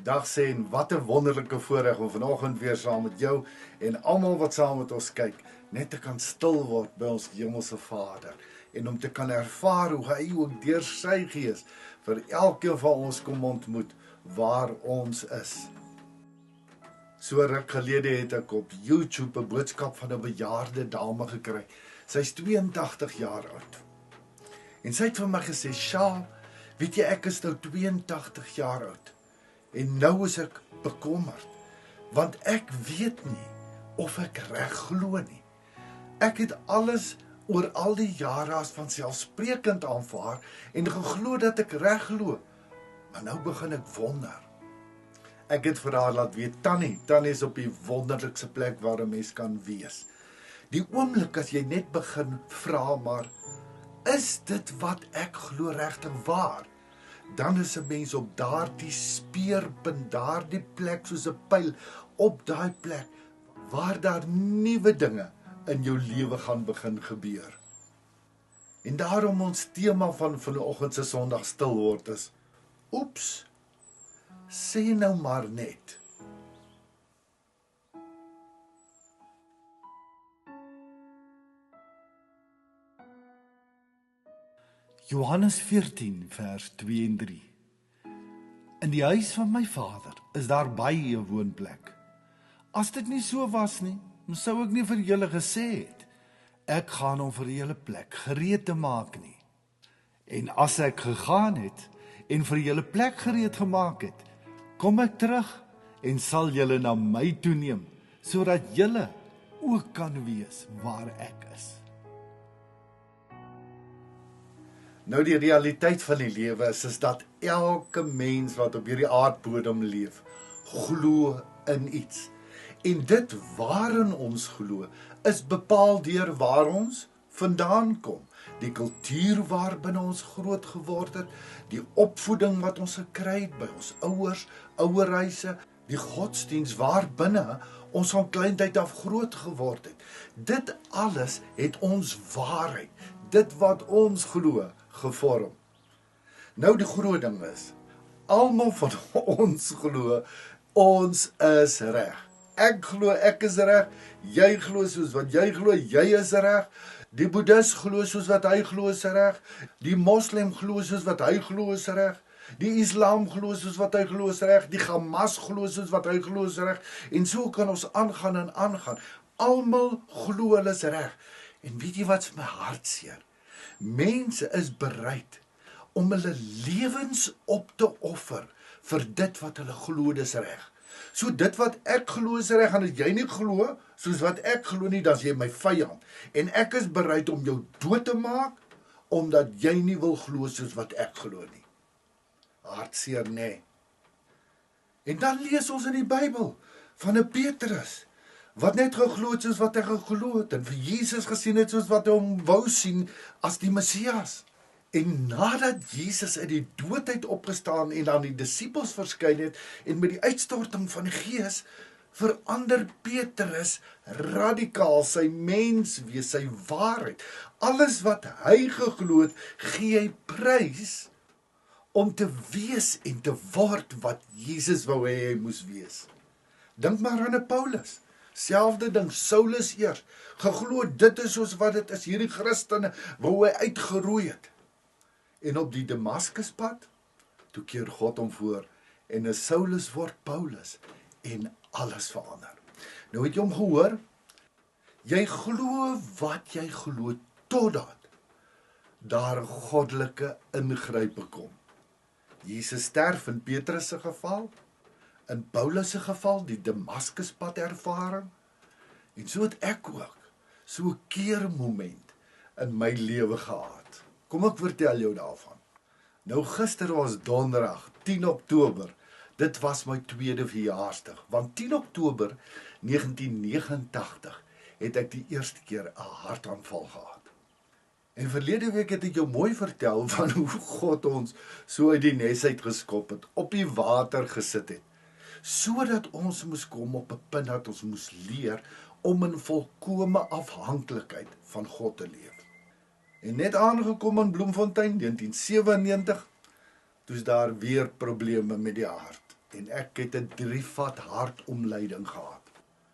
Dag sê en wat 'n wonderlike voorreg om vanoggend weer saam met jou en almal wat saam met ons kyk, net te kan stil word by ons hemelse Vader en om te kan ervaar hoe hy ook deur sy gees vir elkeen van ons kom ontmoet waar ons is. So ruk gelede het ek op YouTube 'n boodskap van 'n bejaarde dame gekry. Sy's 82 jaar oud. En sy het vir my gesê, "Sjaal, weet jy ek is nou 82 jaar oud. En nou is ek bekommerd, want ek weet nie of ek reg glo nie. Ek het alles oor al die jare as vanselfsprekend aanvaar en geglo dat ek reg glo, maar nou begin ek wonder." Ek het vir haar laat weet, Tannie is op die wonderlikste plek waar 'n mens kan wees. Die oomblik as jy net begin vra, maar is dit wat ek glo regtig waar? Dan is 'n mens op daardie speerpunt, daardie plek soos 'n pyl, op daai plek waar daar nuwe dinge in jou lewe gaan begin gebeur. En daarom ons tema van vanoggend se Sondag stil word is, oeps, sê nou maar net. Johannes 14 vers 2 en 3. In die huis van my Vader is daar baie 'n woonplek. As dit nie so was nie, sou ek nie vir julle gesê het, ek gaan om vir julle plek gereed te maak nie. En as ek gegaan het en vir julle plek gereed gemaak het, kom ek terug en sal julle na my toe neem, sodat julle ook kan wees waar ek is. Nou die realiteit van die lewe is dat elke mens wat op hierdie aardbodem leef, glo in iets. En dit waarin ons glo, is bepaal deur waar ons vandaan kom. Die kultuur waarbinne ons groot geword het, die opvoeding wat ons gekry het by ons ouers, ouerhuise, die godsdiens waarbinne ons van kleintyd af groot geword het. Dit alles het ons waarheid, dit wat ons glo, gevorm. Nou die groot ding is, almal van ons glo, ons is reg. Ek glo ek is reg, jy glo soos wat jy glo, jy is reg. Die Boeddhis glo soos wat hy glo is reg, die Moslem glo soos wat hy glo is reg, die Islam glo soos wat hy glo is reg, die Hamas glo soos wat hy glo is reg, en so kan ons aangaan en aangaan. Almal glo hulle is reg. En weet jy wat vir my hartseer? Mense is bereid om hulle lewens op te offer vir dit wat hulle glo is reg. So dit wat ek glo is reg, en as jy nie glo soos wat ek glo nie, dan is jy my vyand. En ek is bereid om jou dood te maak, omdat jy nie wil glo soos wat ek glo nie. Hartseer, nee. En dan lees ons in die Bybel van 'n Petrus, wat net geglo het soos wat hy geglo het, en vir Jesus gesien het soos wat hy hom wou sien as die Messias. En nadat Jesus uit die dood uit opgestaan en aan die disippels verskyn het, en met die uitstorting van die Gees, verander Petrus radikaal sy menswees, sy waarheid. Alles wat hy geglo het, gee hy prys om te wees en te word wat Jesus wou hê hy moes wees. Dink maar aan 'n Paulus. Selfde ding, Saulus eers, geglo dit is soos wat dit is, hierdie Christene wou hy uitgeroei het. En op die Damaskuspad, toe keer God hom voor, en 'n Saulus word Paulus, en alles verander. Nou het jy hom gehoor, jy glo wat jy glo, totdat daar goddelike ingrype kom. Jesus sterf in Petrus se geval, in Paulus se geval, die Damaskuspad ervaring, en so het ek ook so 'n keermoment in my lewe gehad. Kom ek vertel jou daarvan. Nou gister was donderdag, 10 Oktober, dit was my 2de verjaarsdag, want 10 Oktober 1989 het ek die eerste keer 'n hartaanval gehad. En verlede week het ek jou mooi vertel van hoe God ons so uit die nes uit geskop het, op die water gesit het, sodat ons moes kom op 'n punt dat ons moes leer om in volkome afhanklikheid van God te leef. En net aangekom in Bloemfontein, 1997, toe is daar weer probleme met die hart. en ek het 'n 3-vat hartomleiding gehad.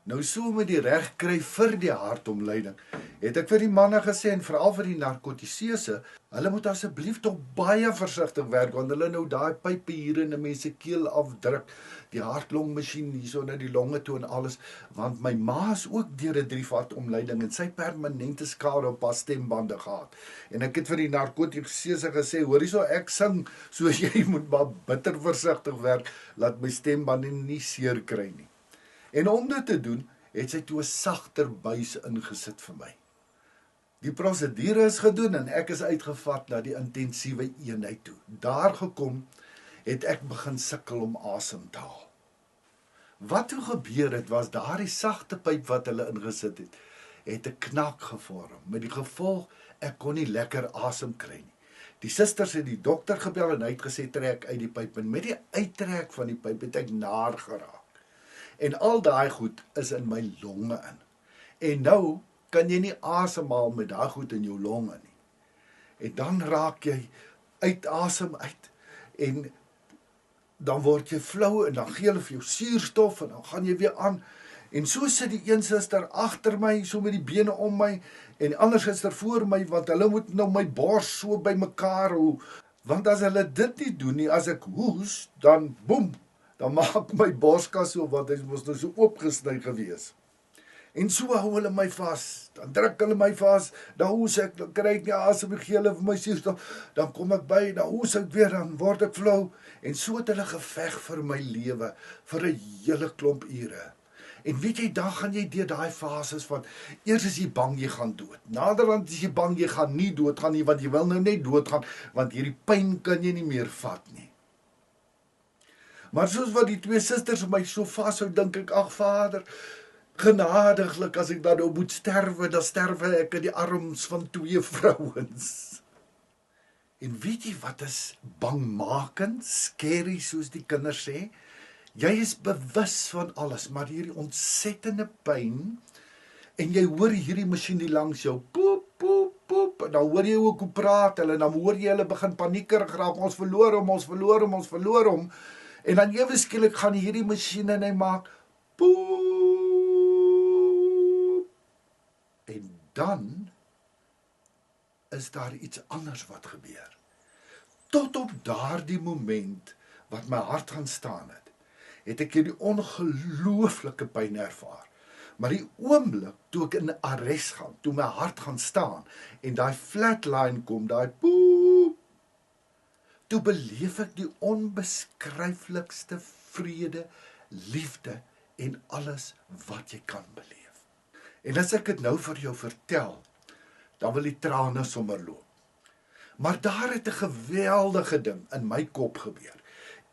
Nou so met die reg kry vir die hartomleiding, het ek vir die manne gesê en veral vir die narkotiseuse, hulle moet asseblief tog baie versigtig werk, want hulle nou daai pype hier in 'n mens se keel afdruk, die hartlongmasjien hierso na die longe toe en alles, want my ma is ook deur 'n 3-vat omleiding en sy permanente skade op haar stembande gehad. En ek het vir die narkotiseuse gesê, hoor hierso, ek sing, so jy moet maar bitter versigtig werk, laat my stembande nie seer kry nie. En om dit te doen, het sy toe 'n sagter buis ingesit vir my. Die prosedure is gedoen en ek is uitgevat na die intensiewe eenheid toe. Daar gekom, het ek begin sukkel om asem te haal. Wat toe gebeur het, was daardie sagte pyp wat hulle ingesit het 'n knak gevorm, met die gevolg, ek kon nie lekker asem kry nie. Die susters het die dokter gebel en hy het gesê, trek uit die pyp, en met die uittrek van die pyp het ek naar geraak. En al daai goed is in my longe in. En nou kan jy nie asemhaal met daai goed in jou longe nie. En dan raak jy uit asem uit en dan word jy flou en dan gee hulle vir jou suurstof en dan gaan jy weer aan. En so sit die een suster agter my, so met die bene om my, en die ander suster voor my, want hulle moet nou my bors so by mekaar hou. Want as hulle dit nie doen nie, as ek hoes, dan boem, dan maak my borskas so, want hy was nou so oopgesny gewees. En so hou hulle my vas, dan druk hulle my vas, dan hoes ek, dan kry ek nie asem, gee hulle vir my suurstof, dan kom ek by, dan hoes ek weer, dan word ek flou, en so het hulle geveg vir my lewe, vir 'n hele klomp ure. En weet jy, dan gaan jy deur daai fases van, eers is jy bang jy gaan dood, naderhand is jy bang jy gaan nie doodgaan nie, want jy wil nou net doodgaan, want hierdie pyn kan jy nie meer vat nie. Maar soos wat die 2 susters my so vashou, dink ek, ag Vader, genadiglik, as ek dan nou moet sterwe, dan sterwe ek in die arms van 2 vrouens. En weet jy wat is bangmakend, scary, soos die kinders sê? Jy is bewus van alles, maar hierdie ontsettende pyn, en jy hoor hierdie masjien die langs jou, poep, poep, poep, en dan hoor jy ook hoe praat hulle, en dan hoor jy hulle begin paniekerig raak, ons verloor hom, en dan ewe skielik gaan hierdie masjien en hy maak, poep, en dan is daar iets anders wat gebeur. Tot op daardie moment, wat my hart gaan staan het ek hierdie ongelooflike pyn ervaar. Maar die oomblik, toe ek in arrest gaan, toe my hart gaan staan, en daai flatline kom, daai poep, toe beleef ek die onbeskryflikste vrede, liefde, en alles wat jy kan beleef. En as ek dit nou vir jou vertel, dan wil die trane sommer loop. Maar daar het 'n geweldige ding in my kop gebeur.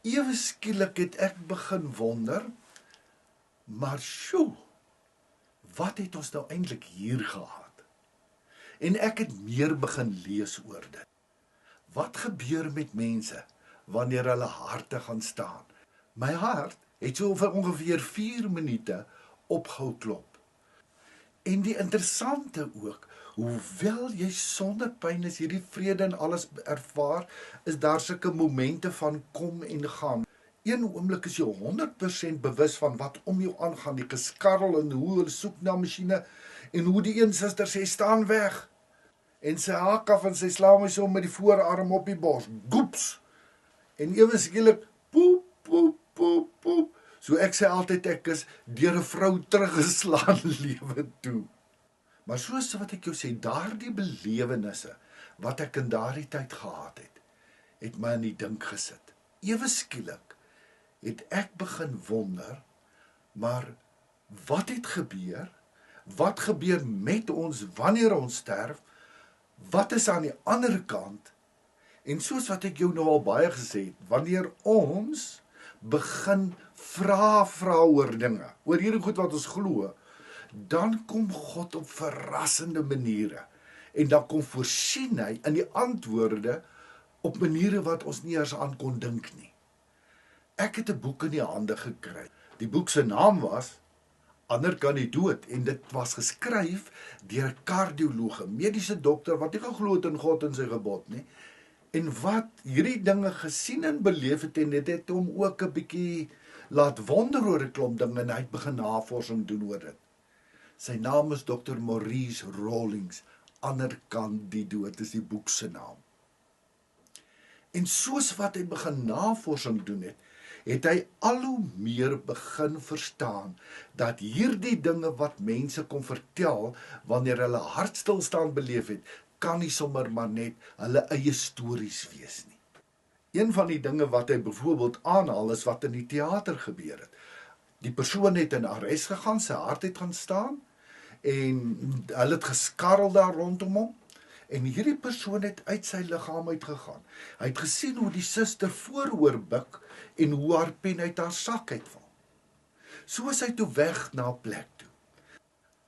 Ewe skielik het ek begin wonder, maar sjoe, wat het ons nou eintlik hier gehad? En ek het meer begin lees oor dit. Wat gebeur met mense wanneer hulle harte gaan staan? My hart het so vir ongeveer 4 minute opgehou klop. En die interessante ook, hoewel jy sonder pyn is hierdie vrede en alles ervaar, is daar sulke momente van kom en gaan. Een oomblik is jy 100% bewus van wat om jou aangaan, die geskarrel en hoe hulle soek na masjiene, en hoe die een suster sê, staan weg. En sy haak af en sy sla my so met die voorarm op die bors, goeps, en ewe skielik, poep, poep, poep, poep. So ek sê altyd, ek is deur 'n vrou teruggeslaan lewe toe. Maar soos wat ek jou sê, daardie belewennisse, wat ek in daardie tyd gehad het my in die dink gesit. Ewe skielik, het ek begin wonder, maar wat het gebeur? Wat gebeur met ons wanneer ons sterf? Wat is aan die ander kant? En soos wat ek jou nou al baie gesê het, wanneer ons begin vra oor dinge, oor hierdie goed wat ons glo, dan kom God op verrassende maniere, en dan kom voorsien hy in die antwoorde op maniere wat ons nie eens aan kon dink nie. Ek het 'n boek in die hande gekry. Die boek se naam was Ander kan die dood, en dit was geskryf deur 'n kardioloog, 'n mediese dokter wat nie geglo het in God en sy gebod nie, En wat hierdie dinge gesien en beleef het, en dit het hom ook 'n bietjie laat wonder oor 'n klomp dinge, en hy het begin navorsing doen oor dit. Sy naam is Dr. Maurice Rawlings, Ander kant die dood is die boek se naam. En soos wat hy begin navorsing doen het, het hy al hoe meer begin verstaan dat hierdie dinge wat mense kon vertel wanneer hulle hartstilstand beleef het, kan nie sommer maar net hulle eie stories wees nie. Een van die dinge wat hy byvoorbeeld aanhaal is wat in die teater gebeur het. Die persoon het in arrest gegaan, sy hart het gaan staan en hulle het geskarrel daar rondom hom. En hierdie persoon het uit sy liggaam uitgegaan. Hy het gesien hoe die suster vooroor buig en hoe haar pen uit haar sak uitval. So is hy toe weg na 'n plek toe.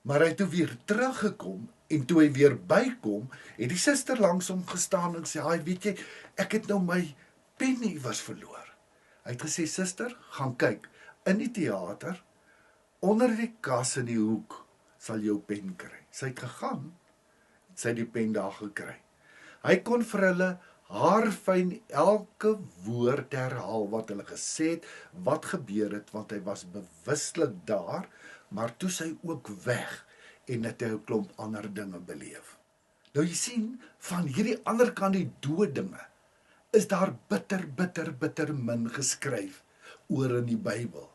Maar hy het toe weer teruggekom en toe hy weer bykom, het die suster langs hom gestaan en sê, "Haai, weet jy, ek het nou my pen iewers verloor." Hy het gesê, "Suster, gaan kyk, in die teater, onder die kas in die hoek, sal jou pen kry." Sy het gegaan, sy het die pen daar gekry. Hy kon vir hulle haarfyn elke woord herhaal wat hulle gesê het, wat gebeur het, want hy was bewustelik daar, maar toe sy ook weg en het hy 'n klomp ander dinge beleef. Nou jy sien, van hierdie ander kant die dood dinge, is daar bitter min geskryf oor in die Bybel.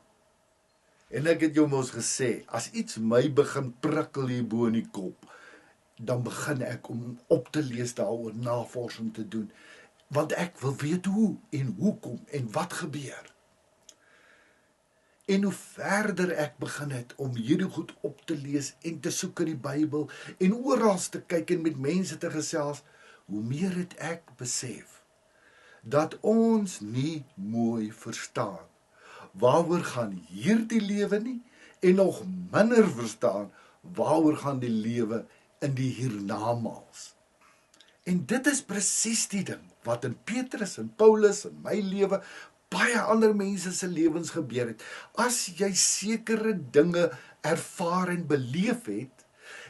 En ek het jou mos gesê, as iets my begin prikkel hier bo in die kop, dan begin ek om op te lees daaroor, navorsing te doen, want ek wil weet hoe en hoekom en wat gebeur. En hoe verder ek begin het om hierdie goed op te lees en te soek in die Bybel en oral te kyk en met mense te gesels, hoe meer het ek besef dat ons nie mooi verstaan waaroor gaan hierdie lewe nie en nog minder verstaan waaroor gaan die lewe in die hiernamaals. En dit is presies die ding wat in Petrus en Paulus en my lewe, baie ander mense se lewens gebeur het. As jy sekere dinge ervaar en beleef het,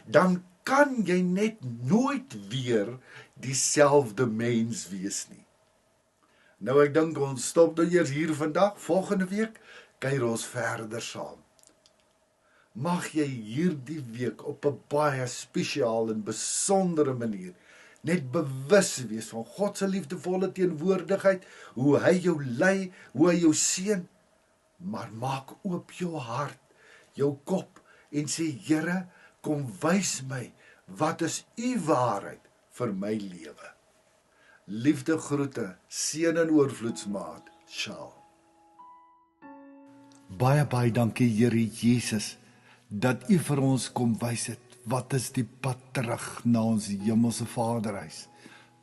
dan kan jy net nooit weer dieselfde mens wees nie. Nou ek dink ons stop nou eers hier vandag, volgende week kuier ons verder saam. Mag jy hierdie week op 'n baie spesiale en besondere manier net bewus wees van God se liefdevolle teenwoordigheid, hoe hy jou lei, hoe hy jou seën, maar maak oop jou hart, jou kop en sê, Here, kom wys my, wat is u waarheid vir my lewe? Liefde groete, seën en oorvloedsmaat, Shalom. Baie dankie, Here Jesus, dat u vir ons kom wys het, wat is die pad terug na ons hemelse Vaderhuis.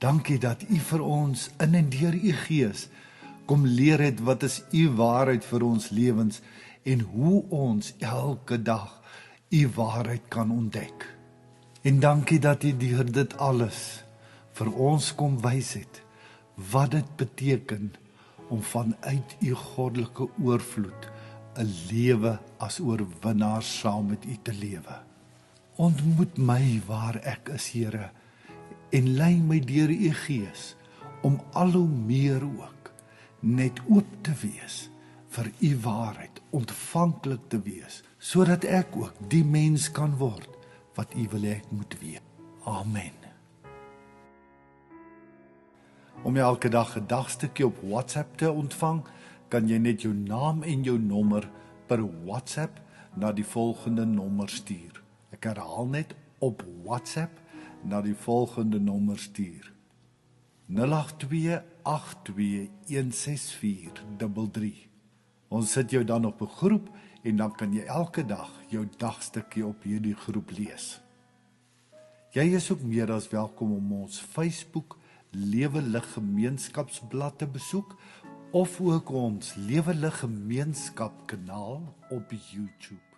Dankie dat u vir ons in en deur u Gees kom leer het wat is u waarheid vir ons lewens en hoe ons elke dag u waarheid kan ontdek. En dankie dat u deur dit alles vir ons kom wys het wat dit beteken om vanuit u goddelike oorvloed 'n lewe as oorwinnaar saam met u te lewe. Ontmoet my waar ek is, Here, en lei my deur u Gees om al hoe meer ook net oop te wees vir u waarheid, ontvanklik te wees, sodat ek ook die mens kan word wat u wil hê ek moet wees. Amen. Om elke dag 'n dagstukkie op WhatsApp te ontvang, kan jy net jou naam en jou nommer per WhatsApp na die volgende nommer stuur. Ek herhaal net, op WhatsApp na die volgende nommer stuur. 08282164333. Ons sit jou dan op 'n groep en dan kan jy elke dag jou dagstukkie op hierdie groep lees. Jy is ook meer as welkom om ons Facebook Lewe Lig Gemeenskapsblad te besoek of ook ons Lewe Lig Gemeenskap kanaal op YouTube.